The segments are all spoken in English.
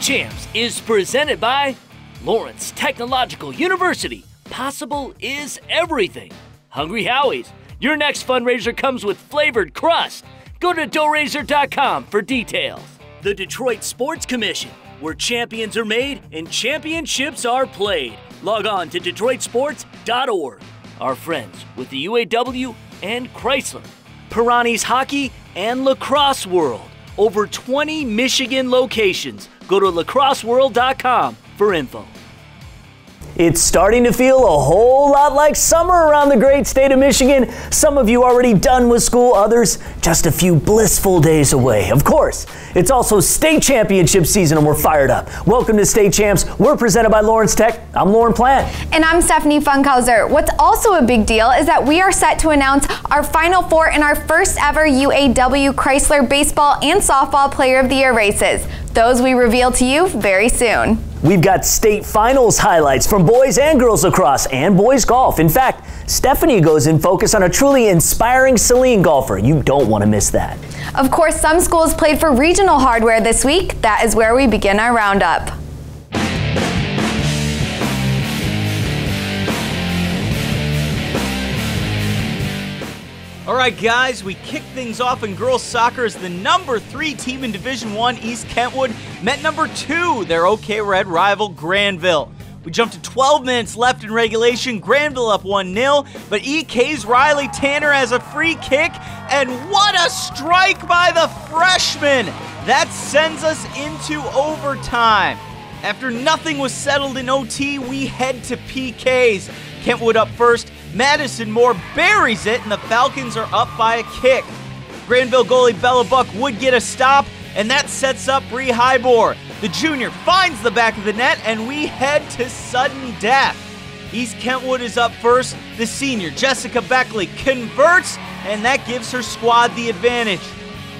Champs is presented by Lawrence Technological University. Possible is everything. Hungry Howie's. Your next fundraiser comes with flavored crust. Go to doughrazor.com for details. The Detroit Sports Commission, where champions are made and championships are played. Log on to DetroitSports.org. Our friends with the UAW and Chrysler. Pirani's Hockey and Lacrosse World. Over 20 Michigan locations. Go to lacrosseworld.com for info. It's starting to feel a whole lot like summer around the great state of Michigan. Some of you already done with school, others just a few blissful days away. Of course, it's also state championship season and we're fired up. Welcome to State Champs. We're presented by Lawrence Tech. I'm Lauren Plant. And I'm Stephanie Funkhauser. What's also a big deal is that we are set to announce our Final Four in our first ever UAW Chrysler Baseball and Softball Player of the Year races. Those we reveal to you very soon. We've got state finals highlights from boys and girls lacrosse and boys golf. In fact, Stephanie goes in focus on a truly inspiring Saline golfer. You don't want to miss that. Of course, some schools played for regional hardware this week. That is where we begin our roundup. All right, guys, we kick things off in girls soccer as the number 3 team in Division I, East Kentwood, met number 2, their OK Red rival, Granville. We jumped to 12 minutes left in regulation, Granville up 1-0, but EK's Riley Tanner has a free kick, and what a strike by the freshman! That sends us into overtime. After nothing was settled in OT, we head to PKs. Kentwood up first, Madison Moore buries it, and the Falcons are up by a kick. Granville goalie Bella Buck would get a stop, and that sets up Bree Hybor. The junior finds the back of the net, and we head to sudden death. East Kentwood is up first. The senior, Jessica Beckley, converts, and that gives her squad the advantage.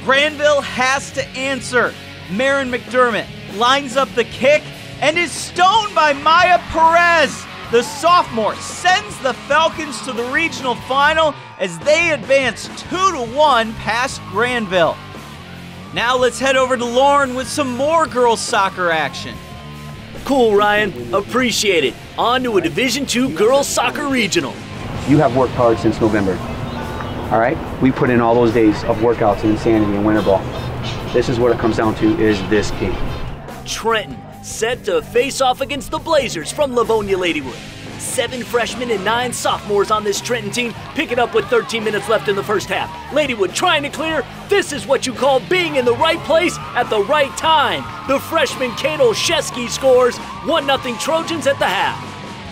Granville has to answer. Marin McDermott lines up the kick and is stoned by Maya Perez. The sophomore sends the Falcons to the regional final as they advance 2-1 past Granville. Now let's head over to Lauren with some more girls soccer action. Cool, Ryan. Appreciate it. On to a Division II girls soccer regional. You have worked hard since November. All right? We put in all those days of workouts and insanity and winter ball. This is what it comes down to, is this game. Trenton set to face off against the Blazers from Livonia Ladywood. 7 freshmen and 9 sophomores on this Trenton team, picking up with 13 minutes left in the first half. Ladywood trying to clear. This is what you call being in the right place at the right time. The freshman Kate Olszewski scores. 1-0 Trojans at the half.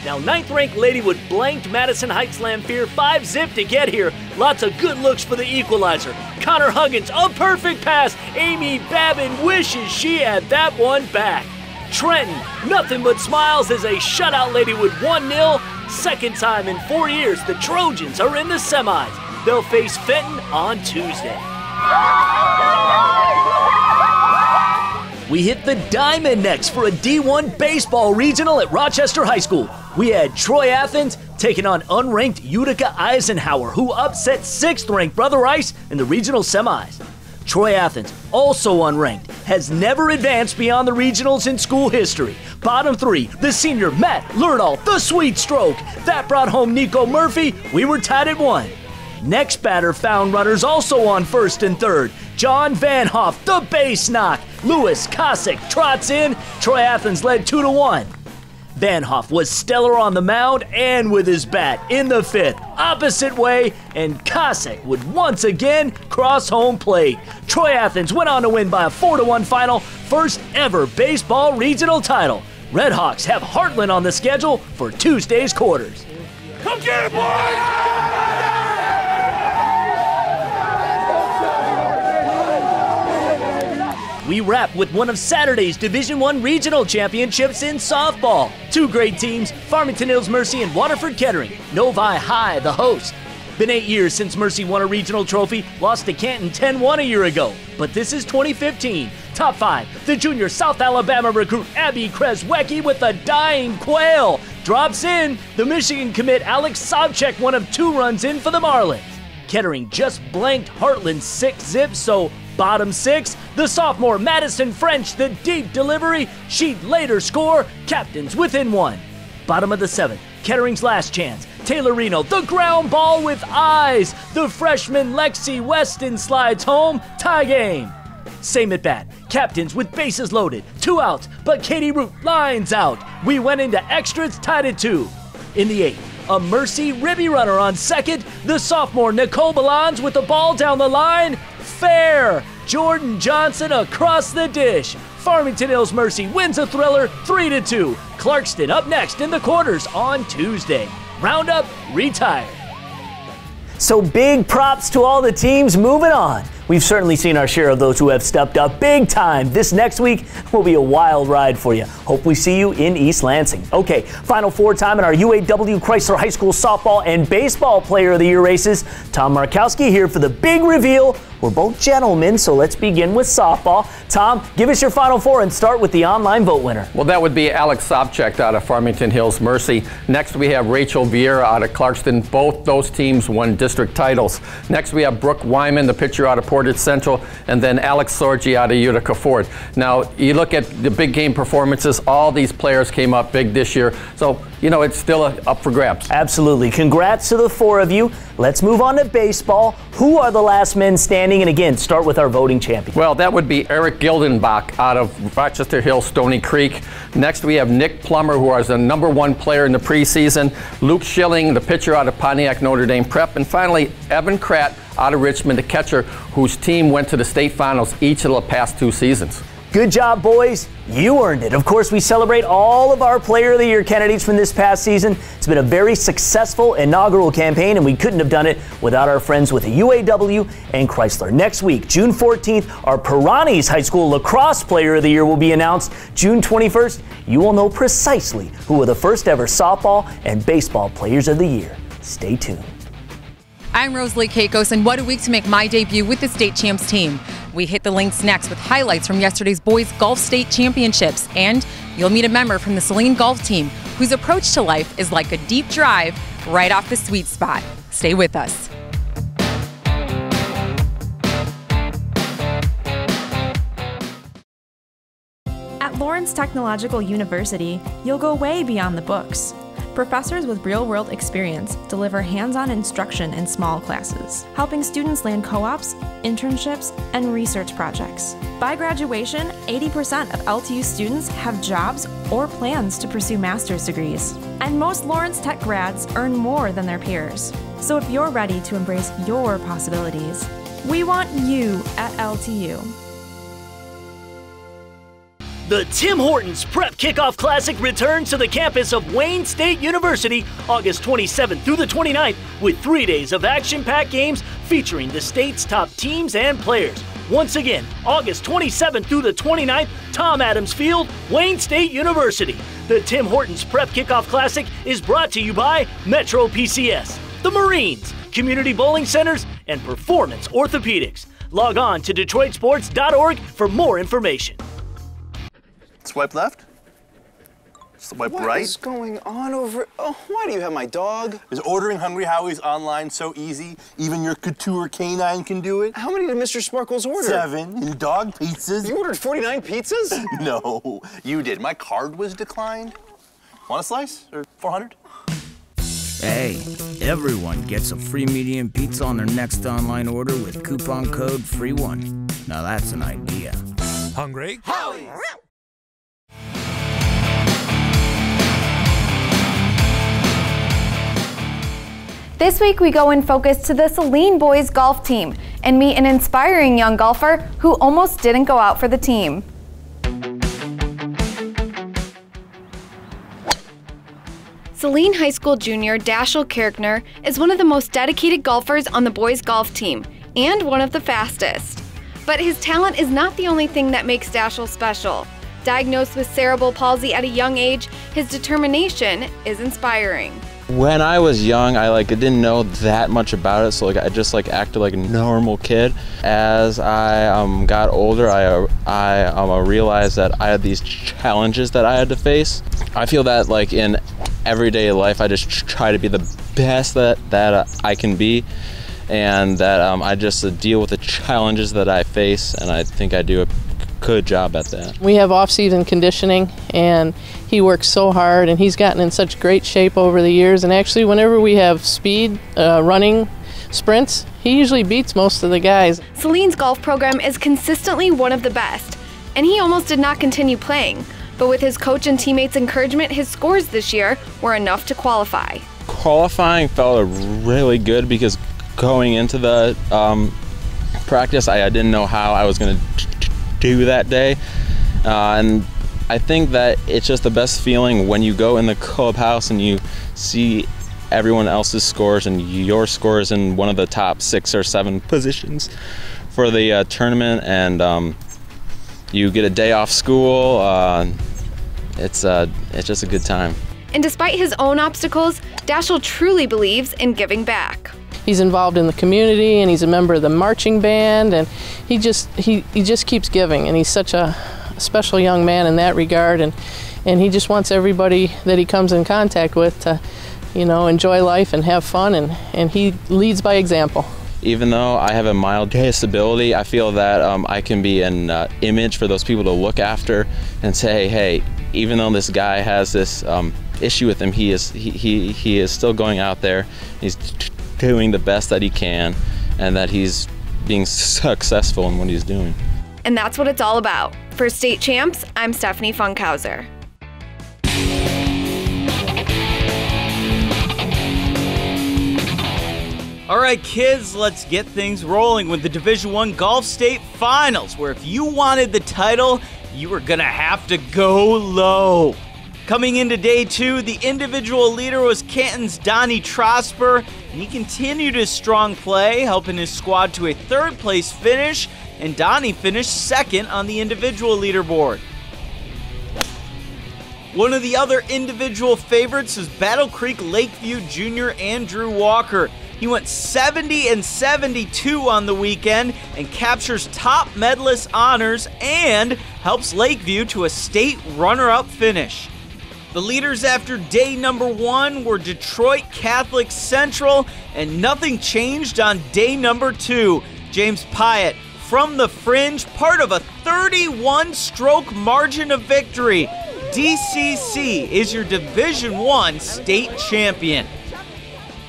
Now 9th-ranked Ladywood blanked Madison Heights Lamphere 5-zip to get here. Lots of good looks for the equalizer. Connor Huggins, a perfect pass. Amy Babin wishes she had that one back. Trenton, nothing but smiles as they shut out Ladywood 1-0. Second time in 4 years, the Trojans are in the semis. They'll face Fenton on Tuesday. We hit the diamond next for a D1 baseball regional at Rochester High School. We had Troy Athens taking on unranked Utica Eisenhower, who upset 6th-ranked Brother Rice in the regional semis. Troy Athens, also unranked, has never advanced beyond the regionals in school history. Bottom 3, the senior Matt Lerdahl, the sweet stroke. That brought home Nico Murphy. We were tied at 1. Next batter found runners also on 1st and 3rd. John Van Hoff, the base knock. Lewis Kosick trots in. Troy Athens led 2-1. Van Hoff was stellar on the mound and with his bat in the 5th, opposite way, and Kosick would once again cross home plate. Troy Athens went on to win by a 4-1 final, first ever baseball regional title. Red Hawks have Heartland on the schedule for Tuesday's quarters. Come get it, boys! We wrap with one of Saturday's Division I regional championships in softball. 2 great teams, Farmington Hills Mercy and Waterford Kettering. Novi High, the host. Been 8 years since Mercy won a regional trophy, lost to Canton 10-1 a year ago. But this is 2015. Top 5, the junior South Alabama recruit Abby Kreswecki with a dying quail. Drops in, the Michigan commit Alex Sobchak, one of 2 runs in for the Marlins. Kettering just blanked Heartland 6-zip, so Bottom 6, the sophomore Madison French, the deep delivery. She'd later score, captains within 1. Bottom of the 7th, Kettering's last chance. Taylor Reno, the ground ball with eyes. The freshman Lexi Weston slides home, tie game. Same at bat, captains with bases loaded, 2 outs, but Katie Root lines out. We went into extras, tied at 2. In the 8th, a Mercy ribby runner on second. The sophomore Nicole Balans with the ball down the line. Fair. Jordan Johnson across the dish. Farmington Hills Mercy wins a thriller 3-2. Clarkston up next in the quarters on Tuesday. Roundup retired. So big props to all the teams moving on. We've certainly seen our share of those who have stepped up big time. This next week will be a wild ride for you. Hope we see you in East Lansing. Okay, Final Four time in our UAW Chrysler High School softball and baseball player of the year races. Tom Markowski here for the big reveal. We're both gentlemen, so let's begin with softball. Tom, give us your Final Four and start with the online vote winner. Well, that would be Alex Sobchak out of Farmington Hills Mercy. Next, we have Rachel Vieira out of Clarkston. Both those teams won district titles. Next, we have Brooke Wyman, the pitcher out of Portage Central, and then Alex Sorgi out of Utica Ford. Now, you look at the big game performances, all these players came up big this year. So, you know, it's still up for grabs. Absolutely. Congrats to the 4 of you. Let's move on to baseball. Who are the last men standing? And again, start with our voting champion. Well, that would be Eric Gildenbach out of Rochester Hills, Stony Creek. Next, we have Nick Plummer, who was the #1 player in the preseason. Luke Schilling, the pitcher out of Pontiac Notre Dame Prep. And finally, Evan Kratt out of Richmond, the catcher, whose team went to the state finals each of the past 2 seasons. Good job, boys. You earned it. Of course, we celebrate all of our Player of the Year candidates from this past season. It's been a very successful inaugural campaign, and we couldn't have done it without our friends with the UAW and Chrysler. Next week, June 14th, our Piranhas High School Lacrosse Player of the Year will be announced. June 21st, you will know precisely who were the first ever softball and baseball Players of the Year. Stay tuned. I'm Rosalie Kakos, and what a week to make my debut with the state champs team. We hit the links next with highlights from yesterday's boys golf state championships, and you'll meet a member from the Saline golf team whose approach to life is like a deep drive right off the sweet spot. Stay with us. At Lawrence Technological University, you'll go way beyond the books. Professors with real-world experience deliver hands-on instruction in small classes, helping students land co-ops, internships, and research projects. By graduation, 80% of LTU students have jobs or plans to pursue master's degrees. And most Lawrence Tech grads earn more than their peers. So if you're ready to embrace your possibilities, we want you at LTU. The Tim Hortons Prep Kickoff Classic returns to the campus of Wayne State University August 27th through the 29th with 3 days of action-packed games featuring the state's top teams and players. Once again, August 27th through the 29th, Tom Adams Field, Wayne State University. The Tim Hortons Prep Kickoff Classic is brought to you by Metro PCS, the Marines, Community Bowling Centers, and Performance Orthopedics. Log on to DetroitSports.org for more information. Swipe left. Swipe right. What is going on over? Oh, why do you have my dog? Is ordering Hungry Howie's online so easy? Even your couture canine can do it? How many did Mr. Sparkles order? 7. And dog pizzas. You ordered 49 pizzas? No, you did. My card was declined. Want a slice? Or 400? Hey, everyone gets a free medium pizza on their next online order with coupon code FREE1. Now that's an idea. Hungry Howie's. This week we go in focus to the Saline boys golf team and meet an inspiring young golfer who almost didn't go out for the team. Saline High School junior Dashiell Kirchner is one of the most dedicated golfers on the boys golf team and one of the fastest. But his talent is not the only thing that makes Dashiell special. Diagnosed with cerebral palsy at a young age, his determination is inspiring. When I was young, I didn't know that much about it, so I just acted like a normal kid. As I got older, I realized that I had these challenges that I had to face. I feel that in everyday life, I just try to be the best that I can be, and that I just deal with the challenges that I face, and I think I do a good job at that. We have off-season conditioning, and he works so hard, and he's gotten in such great shape over the years. And actually, whenever we have speed running sprints, he usually beats most of the guys. Celine's golf program is consistently one of the best, and he almost did not continue playing. But with his coach and teammates' encouragement, his scores this year were enough to qualify. Qualifying felt really good because going into the practice, I didn't know how I was going to do that day. And I think that it's just the best feeling when you go in the clubhouse and you see everyone else's scores and your scores in one of the top 6 or 7 positions for the tournament, and you get a day off school. It's just a good time. And despite his own obstacles, Daschel truly believes in giving back. He's involved in the community, and he's a member of the marching band, and he just keeps giving, and he's such a special young man in that regard, and he just wants everybody that he comes in contact with to, you know, enjoy life and have fun, and he leads by example. Even though I have a mild disability, I feel that I can be an image for those people to look after and say, hey, even though this guy has this issue with him, he is still going out there. He's doing the best that he can, and that he's being successful in what he's doing. And that's what it's all about. For State Champs, I'm Stephanie Funkhauser. All right, kids, let's get things rolling with the Division I Golf State Finals, where if you wanted the title, you were gonna have to go low. Coming into day 2, the individual leader was Canton's Donnie Trosper, and he continued his strong play, helping his squad to a 3rd place finish, and Donnie finished 2nd on the individual leaderboard. One of the other individual favorites is Battle Creek Lakeview Jr. Andrew Walker. He went 70 and 72 on the weekend and captures top medalist honors and helps Lakeview to a state runner-up finish. The leaders after day number 1 were Detroit Catholic Central, and nothing changed on day number 2. James Pyatt from the Fringe, part of a 31-stroke margin of victory. DCC is your Division I state champion.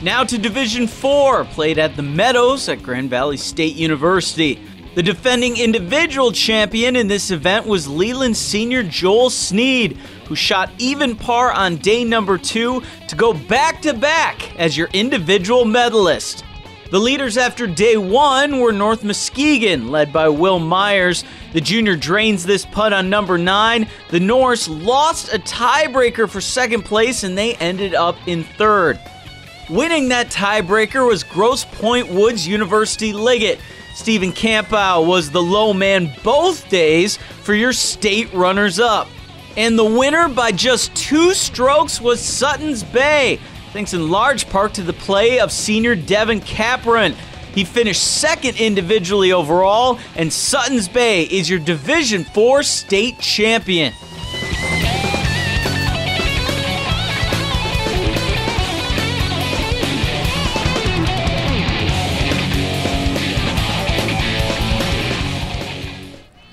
Now to Division 4, played at the Meadows at Grand Valley State University. The defending individual champion in this event was Leland senior Joel Sneed, who shot even par on day number 2 to go back-to-back as your individual medalist. The leaders after day 1 were North Muskegon, led by Will Myers. The junior drains this putt on number 9. The Norse lost a tiebreaker for 2nd place, and they ended up in 3rd. Winning that tiebreaker was Grosse Pointe Woods University Liggett. Stephen Campow was the low man both days for your state runners-up. And the winner by just 2 strokes was Sutton's Bay, thanks in large part to the play of senior Devin Capron. He finished 2nd individually overall, and Sutton's Bay is your Division IV state champion.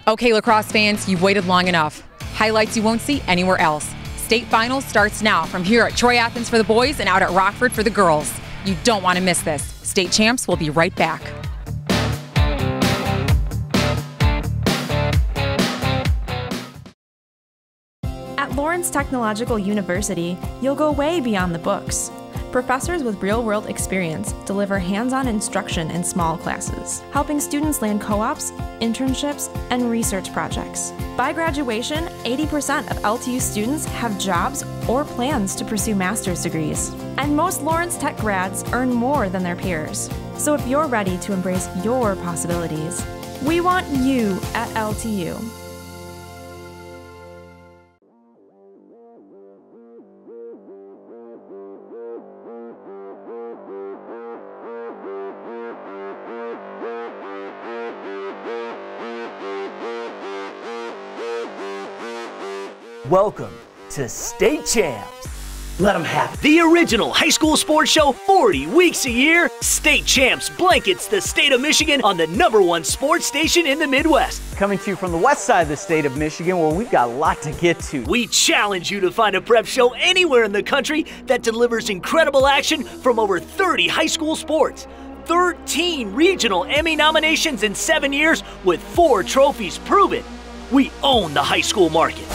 Okay, lacrosse fans, you've waited long enough. Highlights you won't see anywhere else. State Finals starts now from here at Troy Athens for the boys and out at Rockford for the girls. You don't want to miss this. State Champs will be right back. At Lawrence Technological University, you'll go way beyond the books. Professors with real-world experience deliver hands-on instruction in small classes, helping students land co-ops, internships, and research projects. By graduation, 80% of LTU students have jobs or plans to pursue master's degrees. And most Lawrence Tech grads earn more than their peers. So if you're ready to embrace your possibilities, we want you at LTU. Welcome to State Champs. Let them have it. The original high school sports show, 40 weeks a year. State Champs blankets the state of Michigan on the #1 sports station in the Midwest. Coming to you from the west side of the state of Michigan, where we've got a lot to get to. We challenge you to find a prep show anywhere in the country that delivers incredible action from over 30 high school sports. 13 regional Emmy nominations in 7 years with 4 trophies prove it. We own the high school market.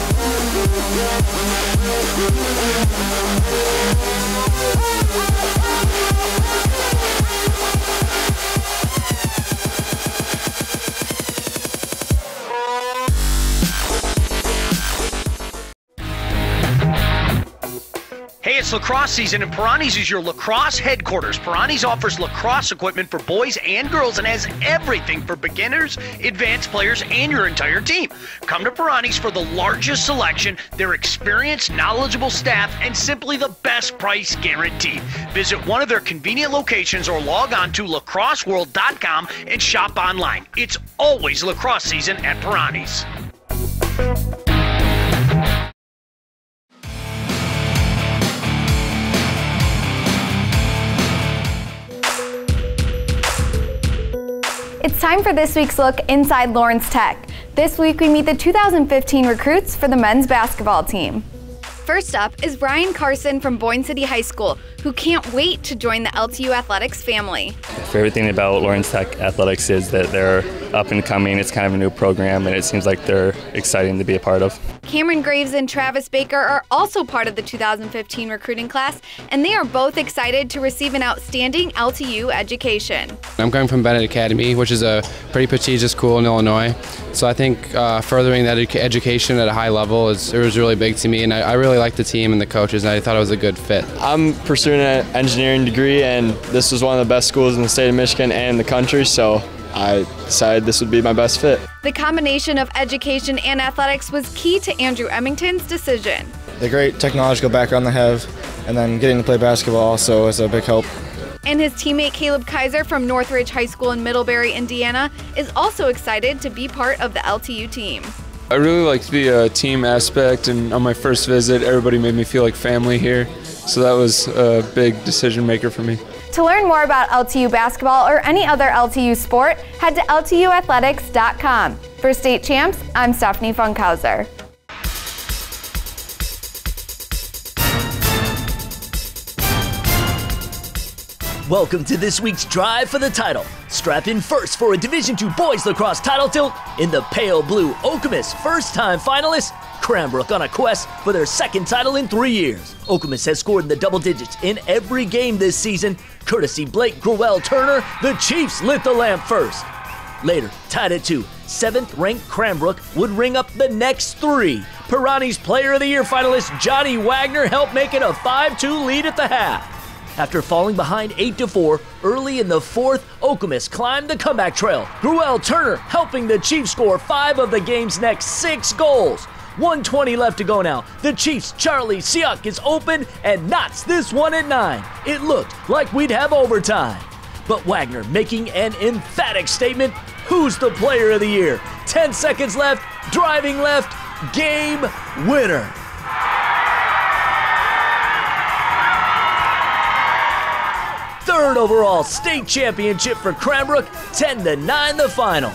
Hey, it's lacrosse season, and Pirani's is your lacrosse headquarters. Pirani's offers lacrosse equipment for boys and girls and has everything for beginners, advanced players, and your entire team. Come to Pirani's for the largest selection, their experienced, knowledgeable staff, and simply the best price guaranteed. Visit one of their convenient locations or log on to lacrosseworld.com and shop online. It's always lacrosse season at Pirani's. It's time for this week's look inside Lawrence Tech. This week we meet the 2015 recruits for the men's basketball team. First up is Brian Carson from Boyne City High School, who can't wait to join the LTU Athletics family. My favorite thing about Lawrence Tech Athletics is that they're up and coming. It's kind of a new program, and it seems like they're exciting to be a part of. Cameron Graves and Travis Baker are also part of the 2015 recruiting class, and they are both excited to receive an outstanding LTU education. I'm coming from Bennett Academy, which is a pretty prestigious school in Illinois. So I think furthering that education at a high level was really big to me, and I really like the team and the coaches, and I thought it was a good fit. I'm pursuing an engineering degree, and this was one of the best schools in the state of Michigan and the country, so I decided this would be my best fit. The combination of education and athletics was key to Andrew Emmington's decision. The great technological background they have, and then getting to play basketball also is a big help. And his teammate Caleb Kaiser from Northridge High School in Middlebury, Indiana, is also excited to be part of the LTU team. I really liked the team aspect, and on my first visit, everybody made me feel like family here. So that was a big decision maker for me. To learn more about LTU basketball or any other LTU sport, head to LTUathletics.com. For State Champs, I'm Stephanie Funkhauser. Welcome to this week's Drive for the Title. Strap in first for a Division II boys lacrosse title tilt in the pale blue Okemos first-time finalists, Cranbrook on a quest for their second title in 3 years. Okemos has scored in the double digits in every game this season. Courtesy Blake Grewell-Turner, the Chiefs lit the lamp first. Later, tied at 2, 7th-ranked Cranbrook would ring up the next 3. Pirani's Player of the Year finalist Johnny Wagner helped make it a 5-2 lead at the half. After falling behind 8-4 early in the fourth, Okemos climbed the comeback trail. Grewell-Turner helping the Chiefs score 5 of the game's next 6 goals. 1:20 left to go now. The Chiefs' Charlie Siak is open and knots this one at 9. It looked like we'd have overtime. But Wagner making an emphatic statement. Who's the player of the year? 10 seconds left, driving left, game winner. Third overall state championship for Cranbrook, 10-9 the final.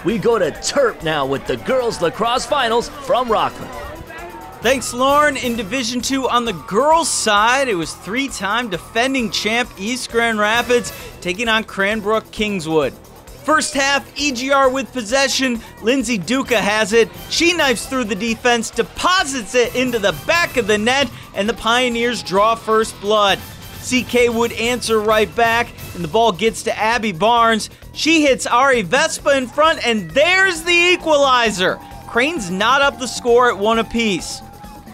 We go to Terp now with the girls lacrosse finals from Rockland. Thanks, Lauren. In Division II on the girls' side, it was 3-time defending champ East Grand Rapids taking on Cranbrook Kingswood. First half, EGR with possession. Lindsay Duca has it. She knifes through the defense, deposits it into the back of the net, and the Pioneers draw first blood. CK would answer right back, and the ball gets to Abby Barnes. She hits Ari Vespa in front, and there's the equalizer. Cranes knot up the score at 1 apiece.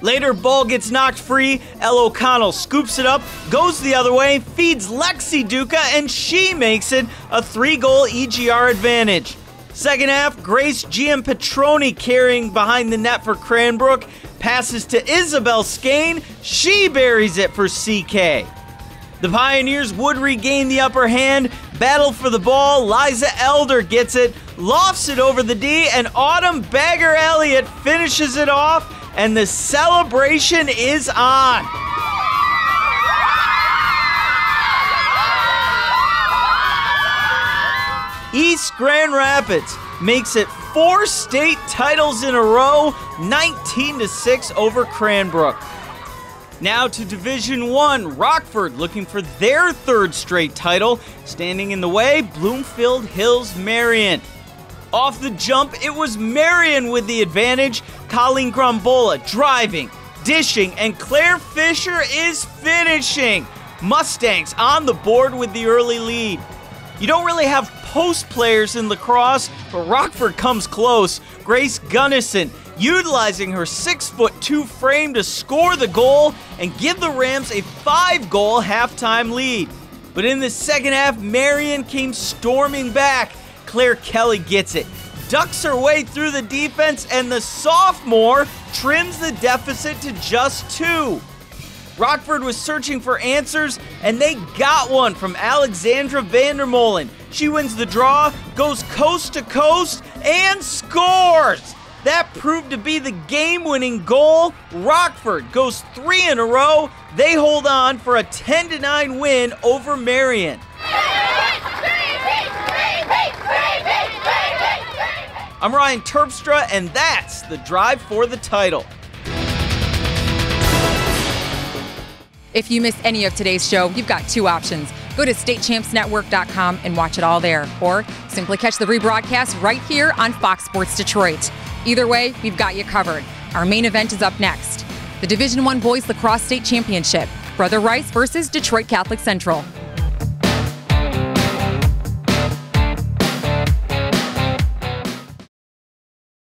Later, ball gets knocked free. Elle O'Connell scoops it up, goes the other way, feeds Lexi Duca, and she makes it a 3-goal EGR advantage. Second half, Grace Giampetroni carrying behind the net for Cranbrook. Passes to Isabel Skane. She buries it for CK. The Pioneers would regain the upper hand. Battle for the ball. Liza Elder gets it, lofts it over the D, and Autumn Bagger-Elliott finishes it off, and the celebration is on. East Grand Rapids makes it 4 state titles in a row, 19-6 over Cranbrook. Now to Division I, Rockford looking for their 3rd straight title. Standing in the way, Bloomfield Hills Marion. Off the jump, it was Marion with the advantage. Colleen Grombola driving, dishing, and Claire Fisher is finishing. Mustangs on the board with the early lead. You don't really have post players in lacrosse, but Rockford comes close. Grace Gunnison utilizing her 6'2" frame to score the goal and give the Rams a 5-goal halftime lead. But in the second half, Marion came storming back. Claire Kelly gets it, ducks her way through the defense, and the sophomore trims the deficit to just 2. Rockford was searching for answers, and they got one from Alexandra Vandermolen. She wins the draw, goes coast to coast, and scores! That proved to be the game-winning goal. Rockford goes 3 in a row. They hold on for a 10-9 win over Marion. I'm Ryan Terpstra, and that's the drive for the title. If you missed any of today's show, you've got 2 options. Go to statechampsnetwork.com and watch it all there, or simply catch the rebroadcast right here on Fox Sports Detroit. Either way, we've got you covered. Our main event is up next. The Division I Boys Lacrosse State Championship. Brother Rice versus Detroit Catholic Central.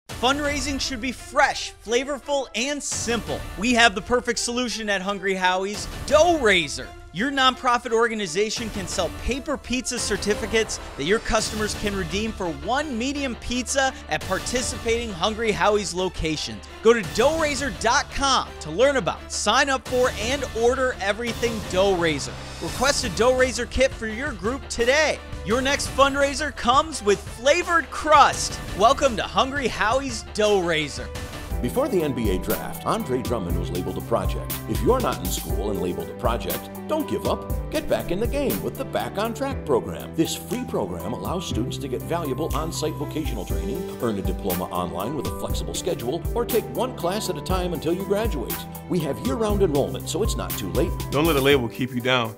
Fundraising should be fresh, flavorful, and simple. We have the perfect solution at Hungry Howie's, Dough Raiser. Your nonprofit organization can sell paper pizza certificates that your customers can redeem for 1 medium pizza at participating Hungry Howie's locations. Go to doughraiser.com to learn about, sign up for, and order everything Dough Raiser. Request a Dough Raiser kit for your group today. Your next fundraiser comes with flavored crust. Welcome to Hungry Howie's Dough Raiser. Before the NBA draft, Andre Drummond was labeled a project. If you're not in school and labeled a project, don't give up. Get back in the game with the Back on Track program. This free program allows students to get valuable on-site vocational training, earn a diploma online with a flexible schedule, or take 1 class at a time until you graduate. We have year-round enrollment, so it's not too late. Don't let a label keep you down.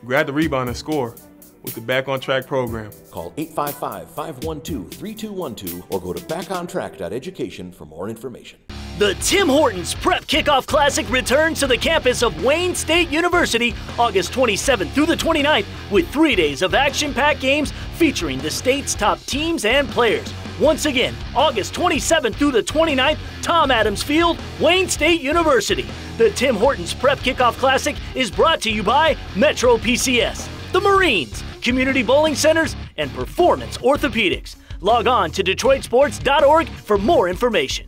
Grab the rebound and score with the Back on Track program. Call 855-512-3212 or go to backontrack.education for more information. The Tim Hortons Prep Kickoff Classic returns to the campus of Wayne State University August 27th through the 29th with 3 days of action-packed games featuring the state's top teams and players. Once again, August 27th through the 29th, Tom Adams Field, Wayne State University. The Tim Hortons Prep Kickoff Classic is brought to you by Metro PCS, the Marines, Community Bowling Centers, and Performance Orthopedics. Log on to DetroitSports.org for more information.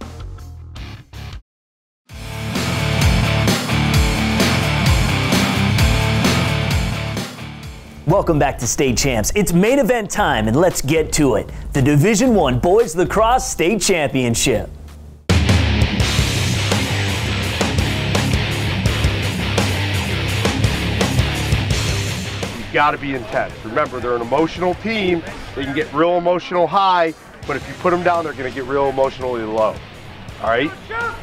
Welcome back to State Champs. It's main event time, and let's get to it. The Division I Boys Lacrosse State Championship. Got to be intense. Remember, they're an emotional team. They can get real emotional high, but if you put them down, they're going to get real emotionally low. All right?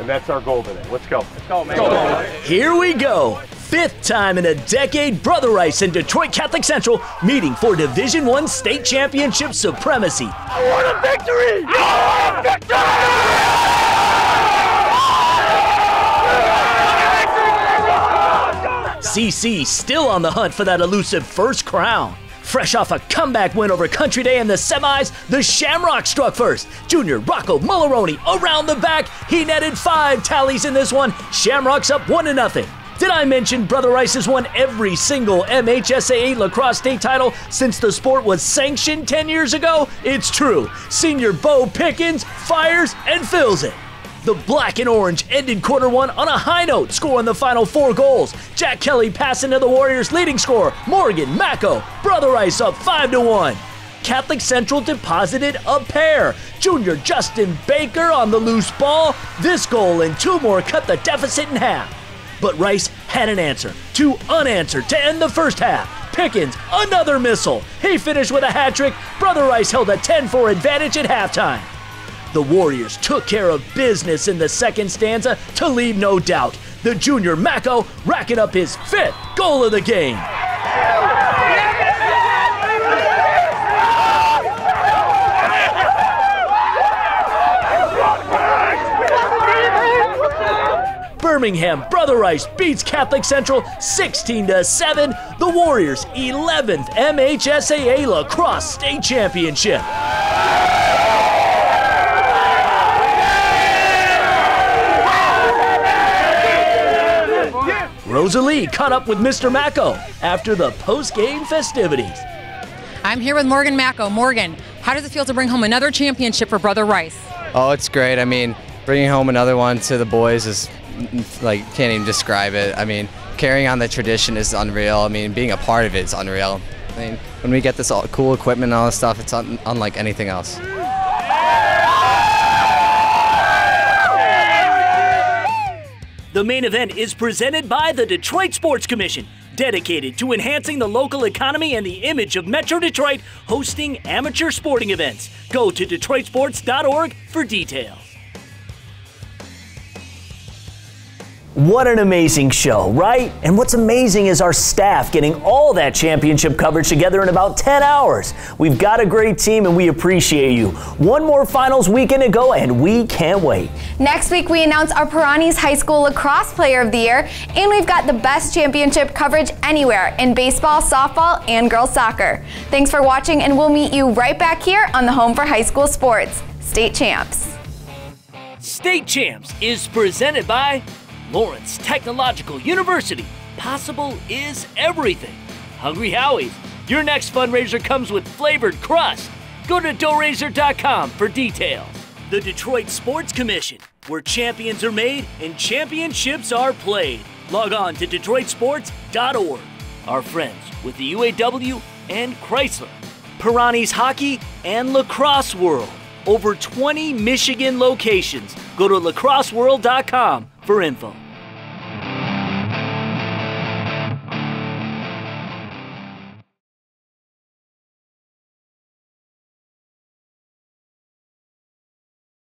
And that's our goal today. Let's go. Let's go, man. Here we go. 5th time in a decade, Brother Rice and Detroit Catholic Central meeting for Division I State Championship supremacy. I want a victory! I want a victory! CC still on the hunt for that elusive first crown. Fresh off a comeback win over Country Day in the semis, the Shamrock struck first. Junior Rocco Mulleroni around the back. He netted 5 tallies in this one. Shamrocks up 1-0. Did I mention Brother Rice has won every single MHSAA lacrosse state title since the sport was sanctioned 10 years ago? It's true. Senior Bo Pickens fires and fills it. The black and orange ended quarter one on a high note, scoring the final 4 goals. Jack Kelly passing to the Warriors' leading scorer, Morgan Macco. Brother Rice up 5-1. Catholic Central deposited a pair. Junior Justin Baker on the loose ball. This goal and 2 more cut the deficit in half. But Rice had an answer, 2 unanswered to end the first half. Pickens, another missile. He finished with a hat trick. Brother Rice held a 10-4 advantage at halftime. The Warriors took care of business in the second stanza to leave no doubt. The junior Macco racking up his 5th goal of the game. Birmingham Brother Rice beats Catholic Central 16-7. The Warriors' 11th MHSAA Lacrosse State Championship. Rosalie caught up with Mr. Macco after the post-game festivities. I'm here with Morgan Macco. Morgan, how does it feel to bring home another championship for Brother Rice? Oh, it's great. I mean, bringing home another one to the boys is like, can't even describe it. I mean, carrying on the tradition is unreal. I mean, being a part of it is unreal. I mean, when we get this all cool equipment and all this stuff, it's unlike anything else. The main event is presented by the Detroit Sports Commission, dedicated to enhancing the local economy and the image of Metro Detroit, hosting amateur sporting events. Go to DetroitSports.org for details. What an amazing show, right? And what's amazing is our staff getting all that championship coverage together in about 10 hours. We've got a great team and we appreciate you. One more finals weekend to go and we can't wait. Next week we announce our Perani's High School Lacrosse Player of the Year, and we've got the best championship coverage anywhere in baseball, softball, and girls soccer. Thanks for watching, and we'll meet you right back here on the home for high school sports, State Champs. State Champs is presented by Lawrence Technological University. Possible is everything. Hungry Howie's. Your next fundraiser comes with flavored crust. Go to doughrazor.com for details. The Detroit Sports Commission, where champions are made and championships are played. Log on to DetroitSports.org. Our friends with the UAW and Chrysler. Perani's Hockey and Lacrosse World. Over 20 Michigan locations. Go to lacrosseworld.com for info.